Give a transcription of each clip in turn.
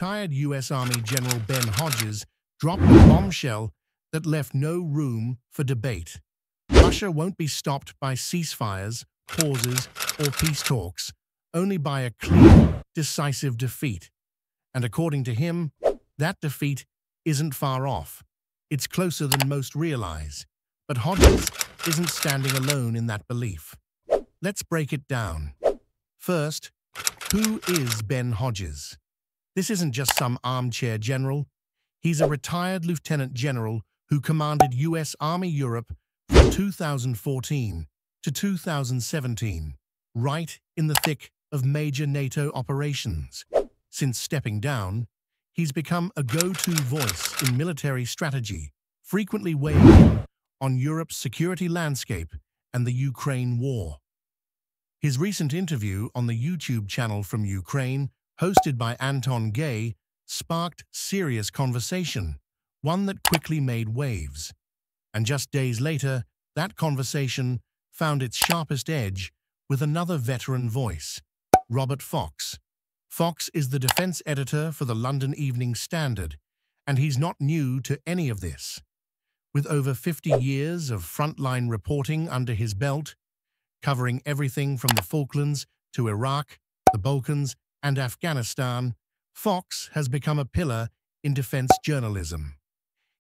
retired U.S. Army General Ben Hodges dropped a bombshell that left no room for debate. Russia won't be stopped by ceasefires, pauses, or peace talks, only by a clear, decisive defeat. And according to him, that defeat isn't far off. It's closer than most realize. But Hodges isn't standing alone in that belief. Let's break it down. First, who is Ben Hodges? This isn't just some armchair general. He's a retired lieutenant general who commanded U.S. Army Europe from 2014 to 2017, right in the thick of major NATO operations. Since stepping down, he's become a go-to voice in military strategy, frequently weighing in on Europe's security landscape and the Ukraine war. His recent interview on the YouTube channel from Ukraine, hosted by Anton Gay, sparked serious conversation, one that quickly made waves. And just days later, that conversation found its sharpest edge with another veteran voice, Robert Fox. Fox is the defense editor for the London Evening Standard, and he's not new to any of this. With over 50 years of frontline reporting under his belt, covering everything from the Falklands to Iraq, the Balkans, and Afghanistan, Fox has become a pillar in defense journalism.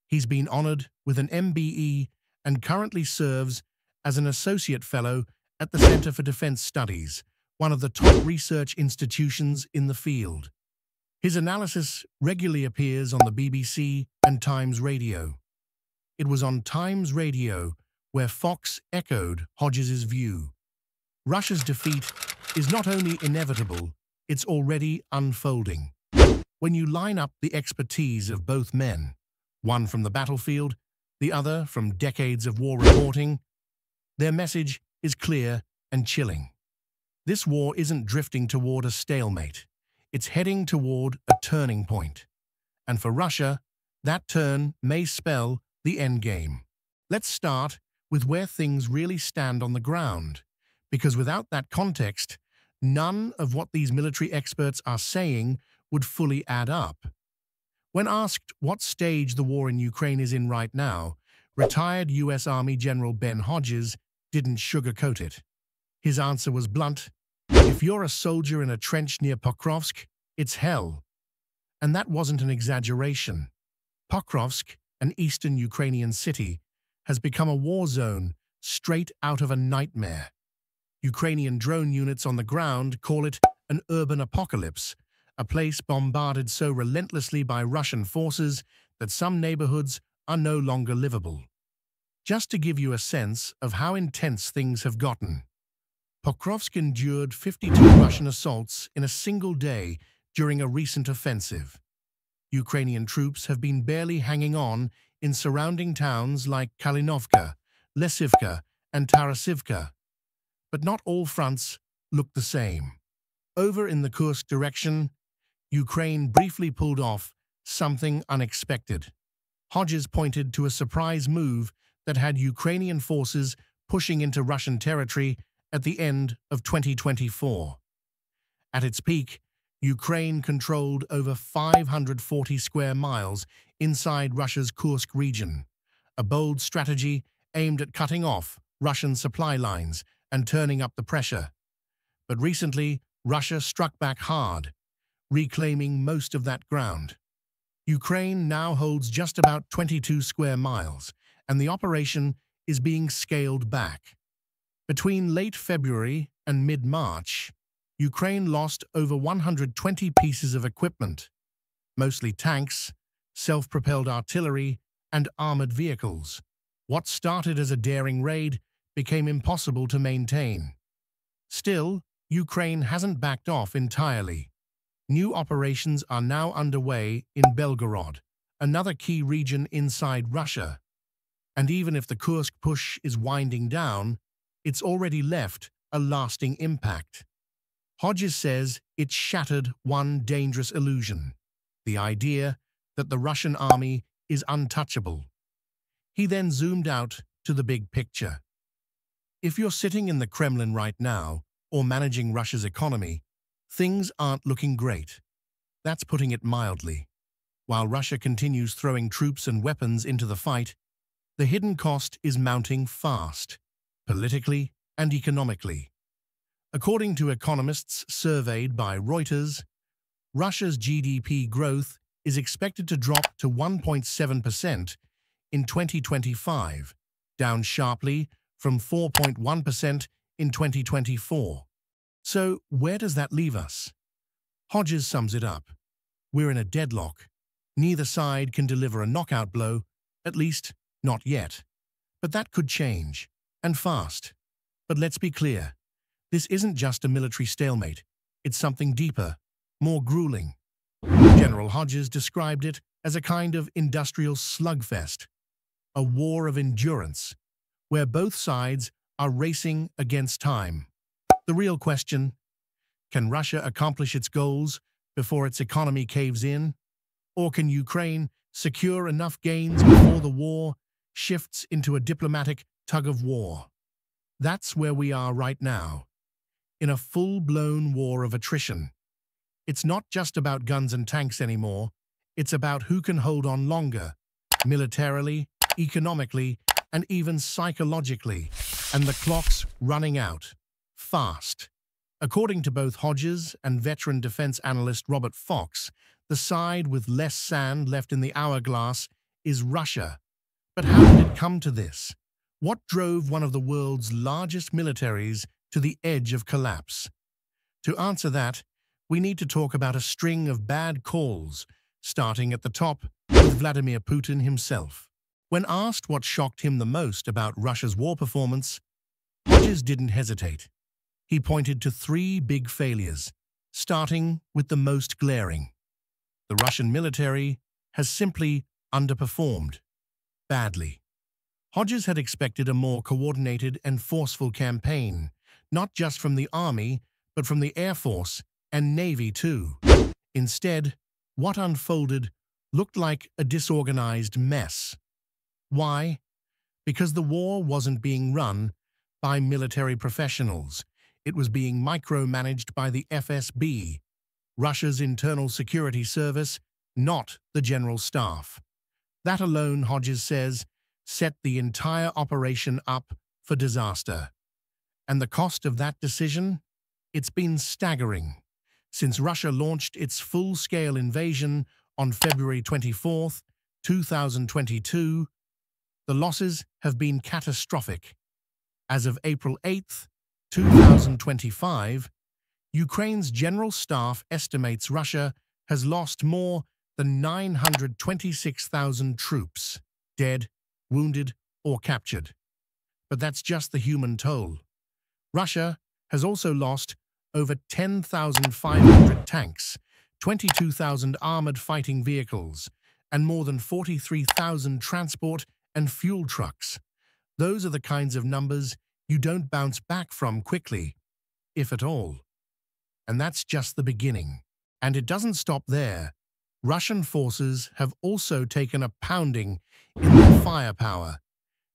He's been honored with an MBE and currently serves as an associate fellow at the Center for Defense Studies, one of the top research institutions in the field. His analysis regularly appears on the BBC and Times Radio. It was on Times Radio where Fox echoed Hodges' view. Russia's defeat is not only inevitable, it's already unfolding. When you line up the expertise of both men, one from the battlefield, the other from decades of war reporting, their message is clear and chilling. This war isn't drifting toward a stalemate. It's heading toward a turning point. And for Russia, that turn may spell the endgame. Let's start with where things really stand on the ground, because without that context, none of what these military experts are saying would fully add up. When asked what stage the war in Ukraine is in right now, retired U.S. Army General Ben Hodges didn't sugarcoat it. His answer was blunt: if you're a soldier in a trench near Pokrovsk, it's hell. And that wasn't an exaggeration. Pokrovsk, an eastern Ukrainian city, has become a war zone straight out of a nightmare. Ukrainian drone units on the ground call it an urban apocalypse, a place bombarded so relentlessly by Russian forces that some neighborhoods are no longer livable. Just to give you a sense of how intense things have gotten, Pokrovsk endured 52 Russian assaults in a single day during a recent offensive. Ukrainian troops have been barely hanging on in surrounding towns like Kalinovka, Lesivka, and Tarasivka. But not all fronts look the same. Over in the Kursk direction, Ukraine briefly pulled off something unexpected. Hodges pointed to a surprise move that had Ukrainian forces pushing into Russian territory at the end of 2024. At its peak, Ukraine controlled over 540 square miles inside Russia's Kursk region, a bold strategy aimed at cutting off Russian supply lines and turning up the pressure. But recently, Russia struck back hard, reclaiming most of that ground. Ukraine now holds just about 22 square miles, and the operation is being scaled back. Between late February and mid-March, Ukraine lost over 120 pieces of equipment, mostly tanks, self-propelled artillery, and armored vehicles. What started as a daring raid became impossible to maintain. Still, Ukraine hasn't backed off entirely. New operations are now underway in Belgorod, another key region inside Russia. And even if the Kursk push is winding down, it's already left a lasting impact. Hodges says it shattered one dangerous illusion: the idea that the Russian army is untouchable. He then zoomed out to the big picture. If you're sitting in the Kremlin right now, or managing Russia's economy, things aren't looking great. That's putting it mildly. While Russia continues throwing troops and weapons into the fight, the hidden cost is mounting fast, politically and economically. According to economists surveyed by Reuters, Russia's GDP growth is expected to drop to 1.7% in 2025, down sharply from 4.1% in 2024. So, where does that leave us? Hodges sums it up. We're in a deadlock. Neither side can deliver a knockout blow, at least not yet. But that could change, and fast. But let's be clear, this isn't just a military stalemate. It's something deeper, more grueling. General Hodges described it as a kind of industrial slugfest, a war of endurance, where both sides are racing against time. The real question: can Russia accomplish its goals before its economy caves in? Or can Ukraine secure enough gains before the war shifts into a diplomatic tug-of-war? That's where we are right now, in a full-blown war of attrition. It's not just about guns and tanks anymore. It's about who can hold on longer, militarily, economically, and even psychologically. And the clock's running out, fast. According to both Hodges and veteran defense analyst Robert Fox, the side with less sand left in the hourglass is Russia. But how did it come to this? What drove one of the world's largest militaries to the edge of collapse? To answer that, we need to talk about a string of bad calls, starting at the top with Vladimir Putin himself. When asked what shocked him the most about Russia's war performance, Hodges didn't hesitate. He pointed to three big failures, starting with the most glaring. The Russian military has simply underperformed, badly. Hodges had expected a more coordinated and forceful campaign, not just from the army, but from the Air Force and Navy too. Instead, what unfolded looked like a disorganized mess. Why? Because the war wasn't being run by military professionals. It was being micromanaged by the FSB, Russia's internal security service, not the general staff. That alone, Hodges says, set the entire operation up for disaster. And the cost of that decision? It's been staggering. Since Russia launched its full-scale invasion on February 24, 2022, the losses have been catastrophic. As of April 8, 2025, Ukraine's general staff estimates Russia has lost more than 926,000 troops, dead, wounded, or captured. But that's just the human toll. Russia has also lost over 10,500 tanks, 22,000 armored fighting vehicles, and more than 43,000 transport and fuel trucks. Those are the kinds of numbers you don't bounce back from quickly, if at all. And that's just the beginning. And it doesn't stop there. Russian forces have also taken a pounding in their firepower.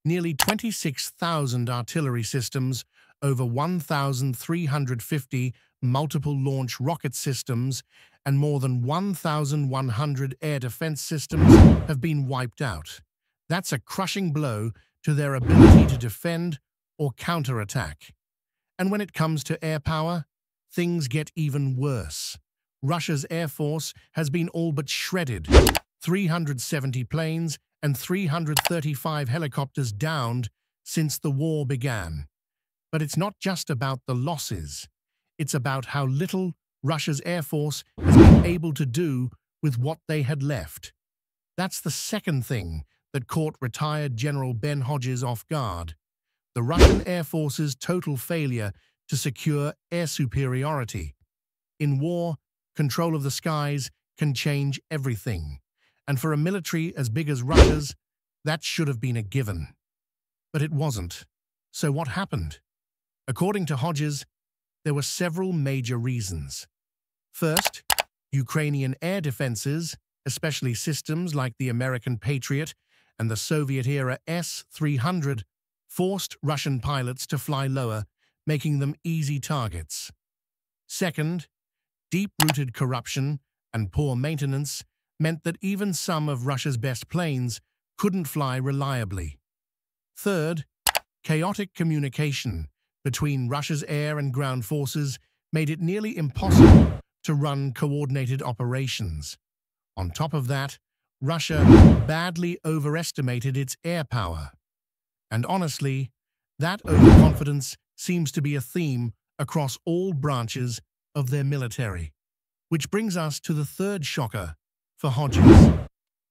Nearly 26,000 artillery systems, over 1,350 multiple launch rocket systems, and more than 1,100 air defense systems have been wiped out. That's a crushing blow to their ability to defend or counterattack. And when it comes to air power, things get even worse. Russia's air force has been all but shredded. 370 planes and 335 helicopters downed since the war began. But it's not just about the losses. It's about how little Russia's air force has been able to do with what they had left. That's the second thing that caught retired General Ben Hodges off guard. The Russian Air Force's total failure to secure air superiority. In war, control of the skies can change everything. And for a military as big as Russia's, that should have been a given. But it wasn't. So what happened? According to Hodges, there were several major reasons. First, Ukrainian air defenses, especially systems like the American Patriot and the Soviet-era S-300, forced Russian pilots to fly lower, making them easy targets. Second, deep-rooted corruption and poor maintenance meant that even some of Russia's best planes couldn't fly reliably. Third, chaotic communication between Russia's air and ground forces made it nearly impossible to run coordinated operations. On top of that, Russia badly overestimated its air power. And honestly, that overconfidence seems to be a theme across all branches of their military. Which brings us to the third shocker for Hodges: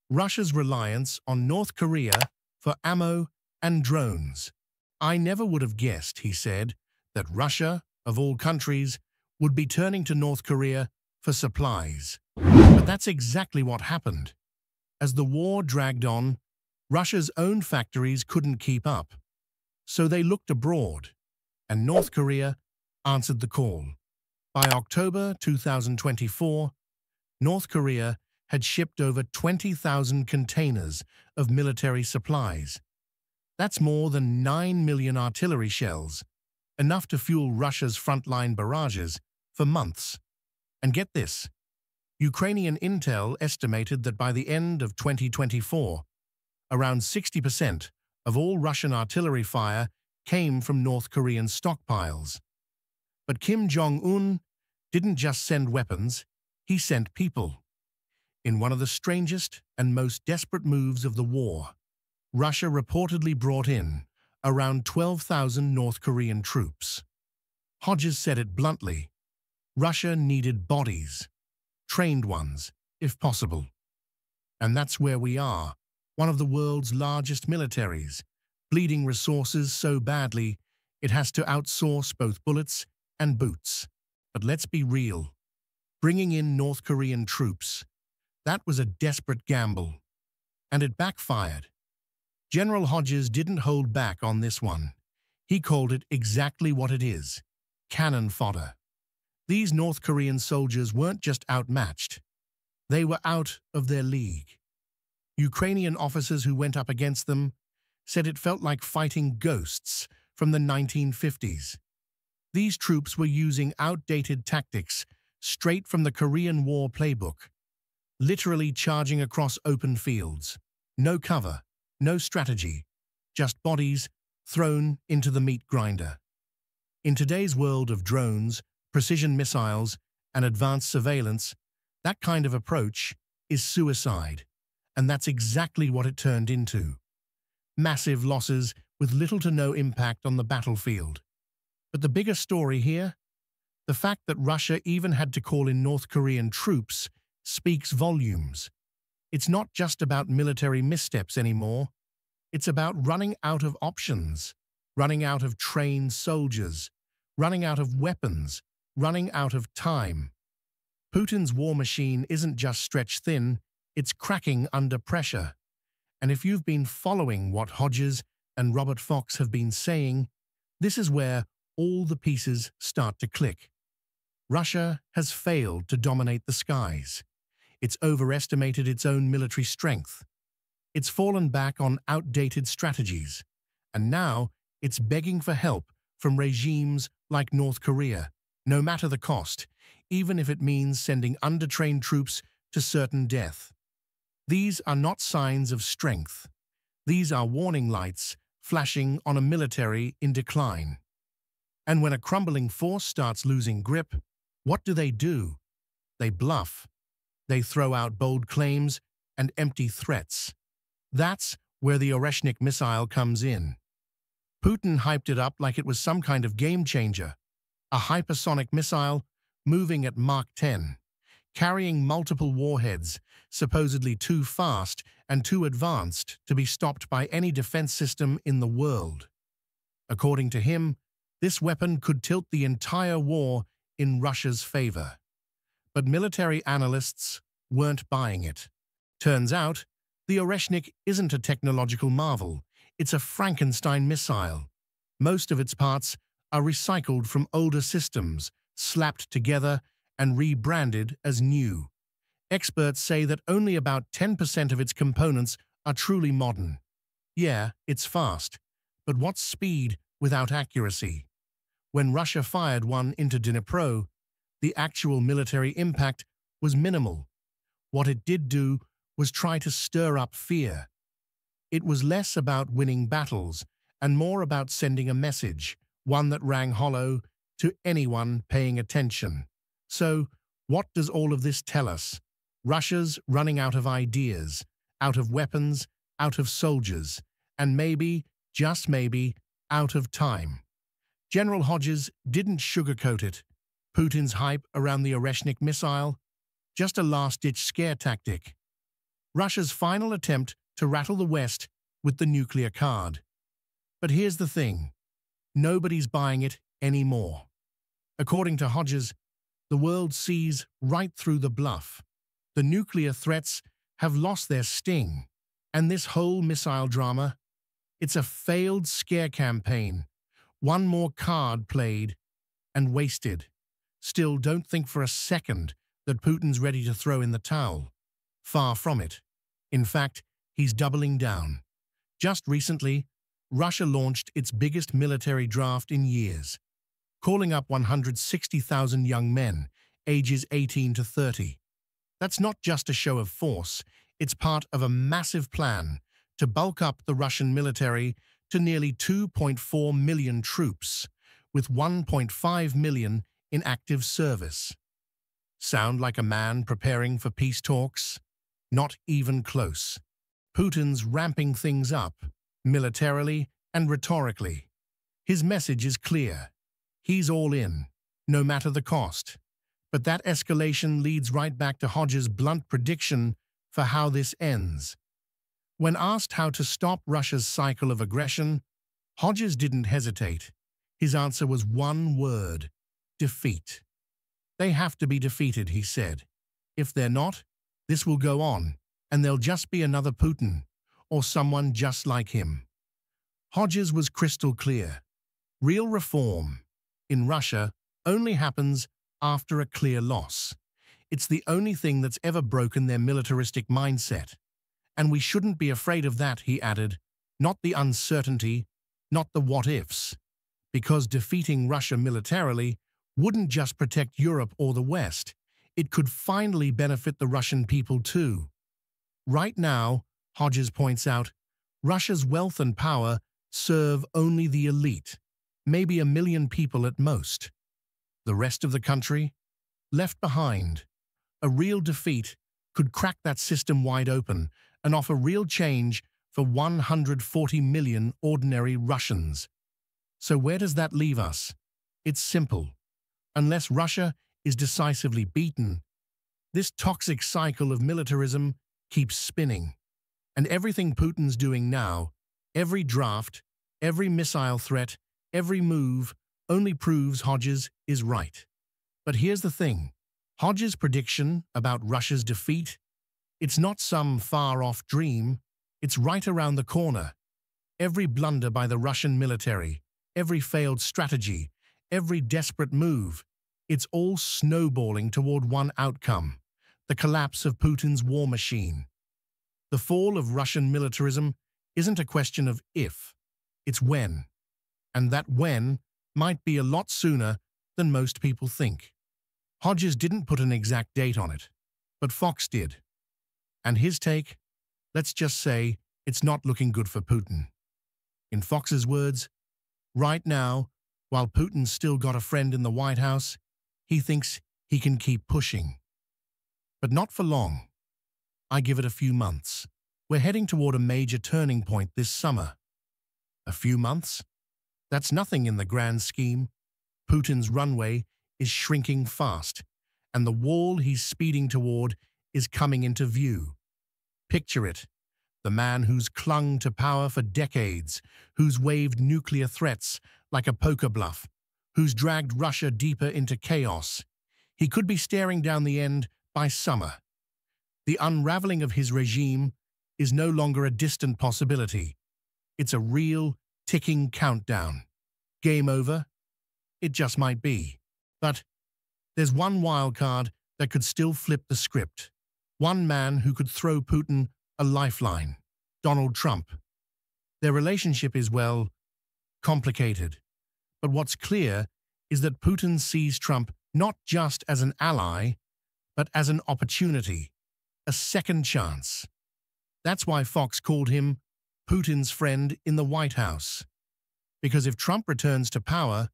Russia's reliance on North Korea for ammo and drones. "I never would have guessed," he said, "that Russia, of all countries, would be turning to North Korea for supplies." But that's exactly what happened. As the war dragged on, Russia's own factories couldn't keep up. So they looked abroad, and North Korea answered the call. By October 2024, North Korea had shipped over 20,000 containers of military supplies. That's more than 9 million artillery shells, enough to fuel Russia's frontline barrages for months. And get this, Ukrainian intel estimated that by the end of 2024, around 60% of all Russian artillery fire came from North Korean stockpiles. But Kim Jong-un didn't just send weapons, he sent people. In one of the strangest and most desperate moves of the war, Russia reportedly brought in around 12,000 North Korean troops. Hodges said it bluntly: Russia needed bodies, trained ones, if possible. And that's where we are, one of the world's largest militaries, bleeding resources so badly it has to outsource both bullets and boots. But let's be real. Bringing in North Korean troops, that was a desperate gamble. And it backfired. General Hodges didn't hold back on this one. He called it exactly what it is: cannon fodder. These North Korean soldiers weren't just outmatched. They were out of their league. Ukrainian officers who went up against them said it felt like fighting ghosts from the 1950s. These troops were using outdated tactics straight from the Korean War playbook, literally charging across open fields. No cover, no strategy, just bodies thrown into the meat grinder. In today's world of drones, precision missiles, and advanced surveillance, that kind of approach is suicide. And that's exactly what it turned into. Massive losses with little to no impact on the battlefield. But the bigger story here? The fact that Russia even had to call in North Korean troops speaks volumes. It's not just about military missteps anymore. It's about running out of options, running out of trained soldiers, running out of weapons, running out of time. Putin's war machine isn't just stretched thin, it's cracking under pressure. And if you've been following what Hodges and Robert Fox have been saying, this is where all the pieces start to click. Russia has failed to dominate the skies. It's overestimated its own military strength. It's fallen back on outdated strategies. And now it's begging for help from regimes like North Korea, no matter the cost, even if it means sending undertrained troops to certain death. These are not signs of strength. These are warning lights flashing on a military in decline. And when a crumbling force starts losing grip, what do? They bluff. They throw out bold claims and empty threats. That's where the Oreshnik missile comes in. Putin hyped it up like it was some kind of game changer. A hypersonic missile moving at Mach 10, carrying multiple warheads, supposedly too fast and too advanced to be stopped by any defense system in the world. According to him, this weapon could tilt the entire war in Russia's favor. But military analysts weren't buying it. Turns out, the Oreshnik isn't a technological marvel. It's a Frankenstein missile. Most of its parts are recycled from older systems, slapped together and rebranded as new. Experts say that only about 10% of its components are truly modern. Yeah, it's fast, but what's speed without accuracy? When Russia fired one into Dnipro, the actual military impact was minimal, What it did do was try to stir up fear. It was less about winning battles and more about sending a message, one that rang hollow to anyone paying attention. So, what does all of this tell us? Russia's running out of ideas, out of weapons, out of soldiers, and maybe, just maybe, out of time. General Hodges didn't sugarcoat it. Putin's hype around the Oreshnik missile, just a last-ditch scare tactic. Russia's final attempt to rattle the West with the nuclear card. But here's the thing. Nobody's buying it anymore. According to Hodges, the world sees right through the bluff. The nuclear threats have lost their sting. And this whole missile drama, it's a failed scare campaign. One more card played and wasted. Still, don't think for a second that Putin's ready to throw in the towel. Far from it. In fact, he's doubling down. Just recently, Russia launched its biggest military draft in years, calling up 160,000 young men, ages 18 to 30. That's not just a show of force, it's part of a massive plan to bulk up the Russian military to nearly 2.4 million troops, with 1.5 million in active service. Sound like a man preparing for peace talks? Not even close. Putin's ramping things up, militarily and rhetorically. His message is clear. He's all in, no matter the cost. But that escalation leads right back to Hodges' blunt prediction for how this ends. When asked how to stop Russia's cycle of aggression, Hodges didn't hesitate. His answer was one word: defeat. They have to be defeated, he said. If they're not, this will go on, and there'll just be another Putin, or someone just like him. Hodges was crystal clear. Real reform in Russia only happens after a clear loss. It's the only thing that's ever broken their militaristic mindset. And we shouldn't be afraid of that, he added, not the uncertainty, not the what-ifs. Because defeating Russia militarily wouldn't just protect Europe or the West, it could finally benefit the Russian people too. Right now, Hodges points out, Russia's wealth and power serve only the elite, maybe 1 million people at most. The rest of the country? Left behind. A real defeat could crack that system wide open and offer real change for 140 million ordinary Russians. So where does that leave us? It's simple. Unless Russia is decisively beaten, this toxic cycle of militarism keeps spinning. And everything Putin's doing now, every draft, every missile threat, every move, only proves Hodges is right. But here's the thing. Hodges' prediction about Russia's defeat, it's not some far-off dream, it's right around the corner. Every blunder by the Russian military, every failed strategy, every desperate move, it's all snowballing toward one outcome: the collapse of Putin's war machine. The fall of Russian militarism isn't a question of if, it's when. And that when might be a lot sooner than most people think. Hodges didn't put an exact date on it, but Fox did. And his take? Let's just say it's not looking good for Putin. In Fox's words, right now, while Putin's still got a friend in the White House, he thinks he can keep pushing. But not for long. I give it a few months. We're heading toward a major turning point this summer. A few months? That's nothing in the grand scheme. Putin's runway is shrinking fast, and the wall he's speeding toward is coming into view. Picture it. The man who's clung to power for decades, who's waved nuclear threats like a poker bluff, who's dragged Russia deeper into chaos. He could be staring down the end by summer. The unraveling of his regime is no longer a distant possibility. It's a real, ticking countdown. Game over? It just might be. But there's one wild card that could still flip the script. One man who could throw Putin a lifeline: Donald Trump. Their relationship is, well, complicated. But what's clear is that Putin sees Trump not just as an ally, but as an opportunity. a second chance. That's why Fox called him Putin's friend in the White House. Because if Trump returns to power,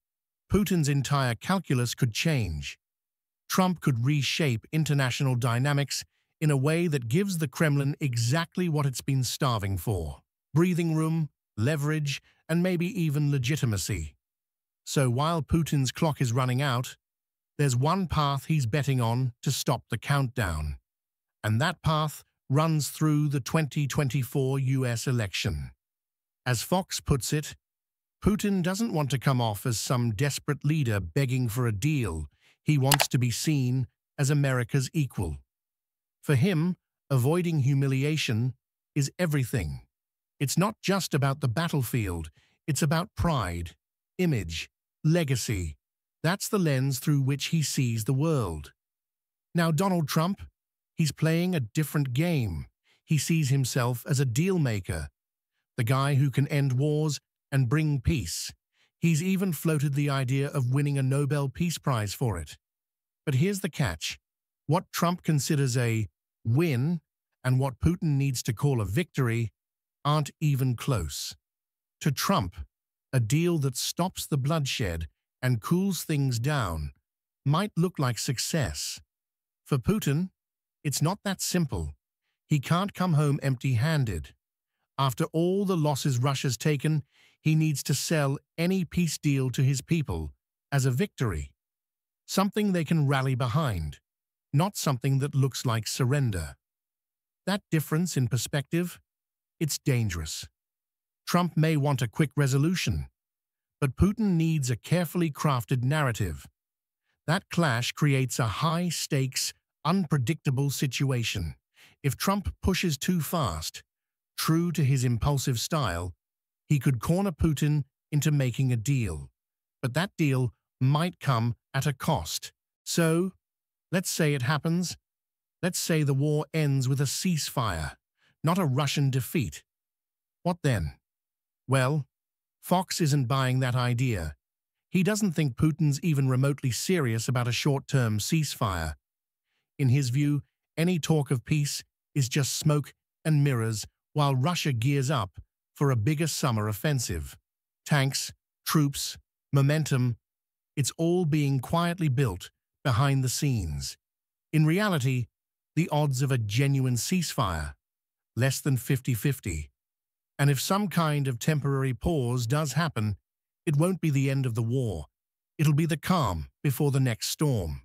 Putin's entire calculus could change. Trump could reshape international dynamics in a way that gives the Kremlin exactly what it's been starving for: breathing room, leverage, and maybe even legitimacy. So while Putin's clock is running out, there's one path he's betting on to stop the countdown. And that path runs through the 2024 US election. As Fox puts it, Putin doesn't want to come off as some desperate leader begging for a deal. He wants to be seen as America's equal. For him, avoiding humiliation is everything. It's not just about the battlefield, it's about pride, image, legacy. That's the lens through which he sees the world. Now, Donald Trump, he's playing a different game. He sees himself as a deal maker, the guy who can end wars and bring peace. He's even floated the idea of winning a Nobel Peace Prize for it. But here's the catch. What Trump considers a win and what Putin needs to call a victory aren't even close. To Trump, a deal that stops the bloodshed and cools things down might look like success. For Putin, it's not that simple. He can't come home empty-handed. After all the losses Russia's taken, he needs to sell any peace deal to his people as a victory, something they can rally behind, not something that looks like surrender. That difference in perspective, it's dangerous. Trump may want a quick resolution, but Putin needs a carefully crafted narrative. That clash creates a high-stakes, unpredictable situation. If Trump pushes too fast, true to his impulsive style, he could corner Putin into making a deal. But that deal might come at a cost. So, let's say it happens. Let's say the war ends with a ceasefire, not a Russian defeat. What then? Well, Fox isn't buying that idea. He doesn't think Putin's even remotely serious about a short-term ceasefire. In his view, any talk of peace is just smoke and mirrors while Russia gears up for a bigger summer offensive. Tanks, troops, momentum, it's all being quietly built behind the scenes. In reality, the odds of a genuine ceasefire, less than 50-50. And if some kind of temporary pause does happen, it won't be the end of the war. It'll be the calm before the next storm.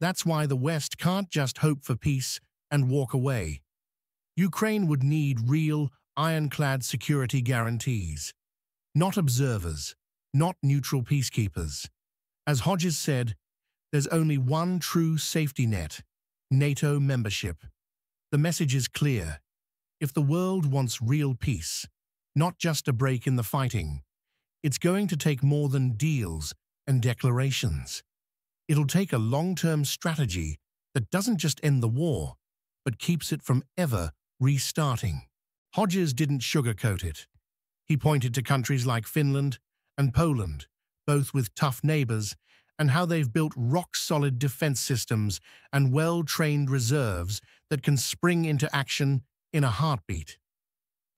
That's why the West can't just hope for peace and walk away. Ukraine would need real, ironclad security guarantees. Not observers, not neutral peacekeepers. As Hodges said, there's only one true safety net: NATO membership. The message is clear. If the world wants real peace, not just a break in the fighting, it's going to take more than deals and declarations. It'll take a long-term strategy that doesn't just end the war, but keeps it from ever restarting. Hodges didn't sugarcoat it. He pointed to countries like Finland and Poland, both with tough neighbors, and how they've built rock-solid defense systems and well-trained reserves that can spring into action in a heartbeat.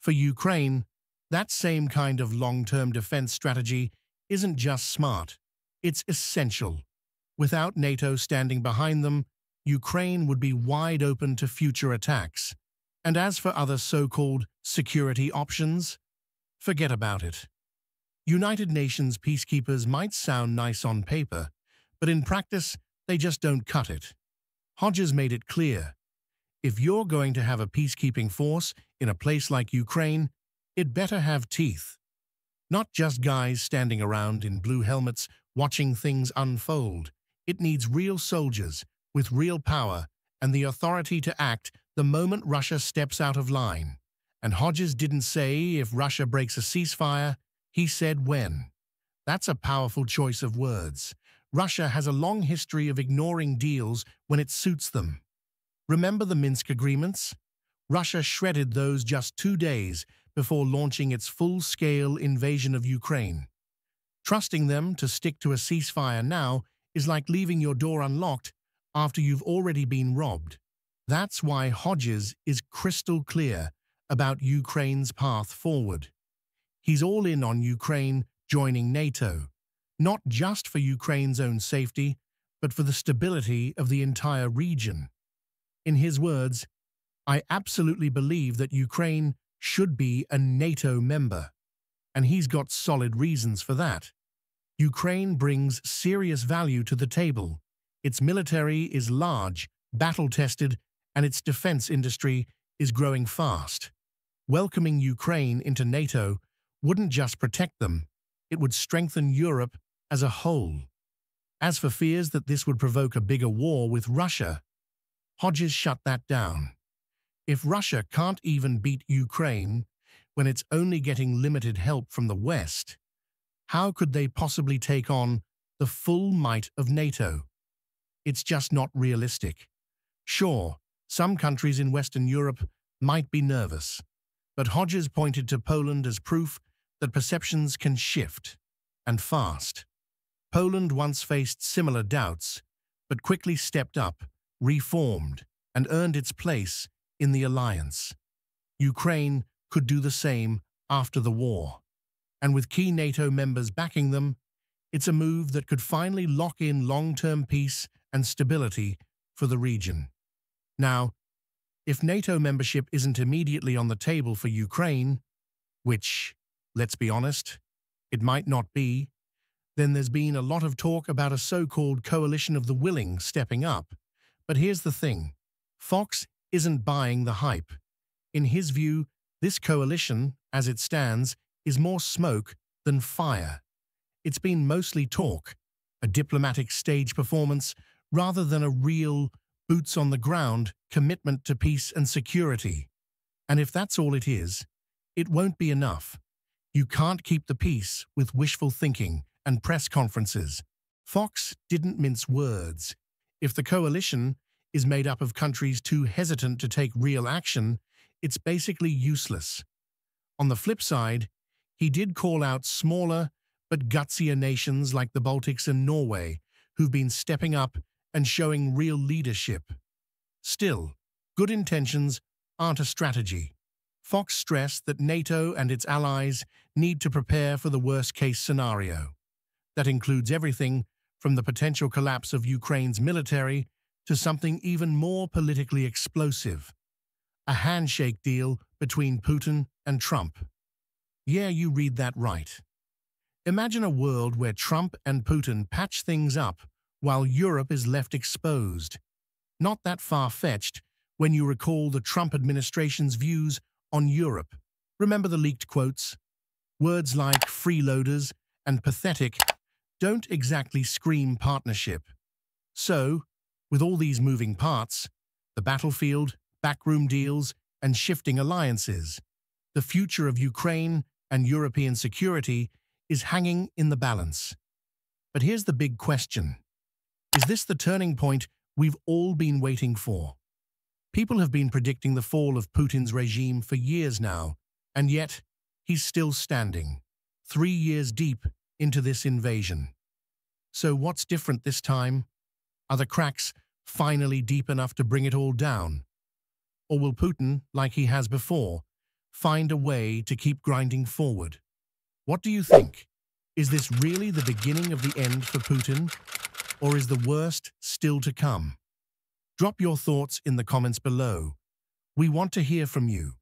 For Ukraine, that same kind of long-term defense strategy isn't just smart, it's essential. Without NATO standing behind them, Ukraine would be wide open to future attacks. And as for other so-called security options, forget about it. United Nations peacekeepers might sound nice on paper, but in practice, they just don't cut it. Hodges made it clear. If you're going to have a peacekeeping force in a place like Ukraine, it better have teeth. Not just guys standing around in blue helmets watching things unfold. It needs real soldiers with real power and the authority to act the moment Russia steps out of line. And Hodges didn't say if Russia breaks a ceasefire, he said when. That's a powerful choice of words. Russia has a long history of ignoring deals when it suits them. Remember the Minsk agreements? Russia shredded those just 2 days before launching its full-scale invasion of Ukraine. Trusting them to stick to a ceasefire now is like leaving your door unlocked after you've already been robbed. That's why Hodges is crystal clear about Ukraine's path forward. He's all in on Ukraine joining NATO, not just for Ukraine's own safety, but for the stability of the entire region. In his words, "I absolutely believe that Ukraine should be a NATO member," and he's got solid reasons for that. Ukraine brings serious value to the table. Its military is large, battle-tested, and its defense industry is growing fast. Welcoming Ukraine into NATO wouldn't just protect them, it would strengthen Europe as a whole. As for fears that this would provoke a bigger war with Russia, Hodges shut that down. If Russia can't even beat Ukraine when it's only getting limited help from the West, how could they possibly take on the full might of NATO? It's just not realistic. Sure, some countries in Western Europe might be nervous, but Hodges pointed to Poland as proof that perceptions can shift, and fast. Poland once faced similar doubts, but quickly stepped up, reformed, and earned its place in the alliance. Ukraine could do the same after the war, and with key NATO members backing them, it's a move that could finally lock in long-term peace and stability for the region. Now, if NATO membership isn't immediately on the table for Ukraine, which, let's be honest, it might not be, then there's been a lot of talk about a so-called coalition of the willing stepping up. But here's the thing. Fox isn't buying the hype. In his view, this coalition, as it stands, is more smoke than fire. It's been mostly talk, a diplomatic stage performance, rather than a real, boots-on-the-ground commitment to peace and security. And if that's all it is, it won't be enough. You can't keep the peace with wishful thinking and press conferences. Fox didn't mince words. If the coalition is made up of countries too hesitant to take real action, it's basically useless. On the flip side, he did call out smaller but gutsier nations like the Baltics and Norway, who've been stepping up and showing real leadership. Still, good intentions aren't a strategy. Fox stressed that NATO and its allies need to prepare for the worst-case scenario. That includes everything from the potential collapse of Ukraine's military to something even more politically explosive, a handshake deal between Putin and Trump. Yeah, you read that right. Imagine a world where Trump and Putin patch things up while Europe is left exposed. Not that far-fetched when you recall the Trump administration's views on Europe. Remember the leaked quotes? Words like freeloaders and pathetic don't exactly scream partnership. So, with all these moving parts, the battlefield, backroom deals, and shifting alliances, the future of Ukraine and European security is hanging in the balance. But here's the big question. Is this the turning point we've all been waiting for? People have been predicting the fall of Putin's regime for years now, and yet he's still standing, 3 years deep into this invasion. So what's different this time? Are the cracks finally deep enough to bring it all down? Or will Putin, like he has before, find a way to keep grinding forward? What do you think? Is this really the beginning of the end for Putin? Or is the worst still to come? Drop your thoughts in the comments below. We want to hear from you.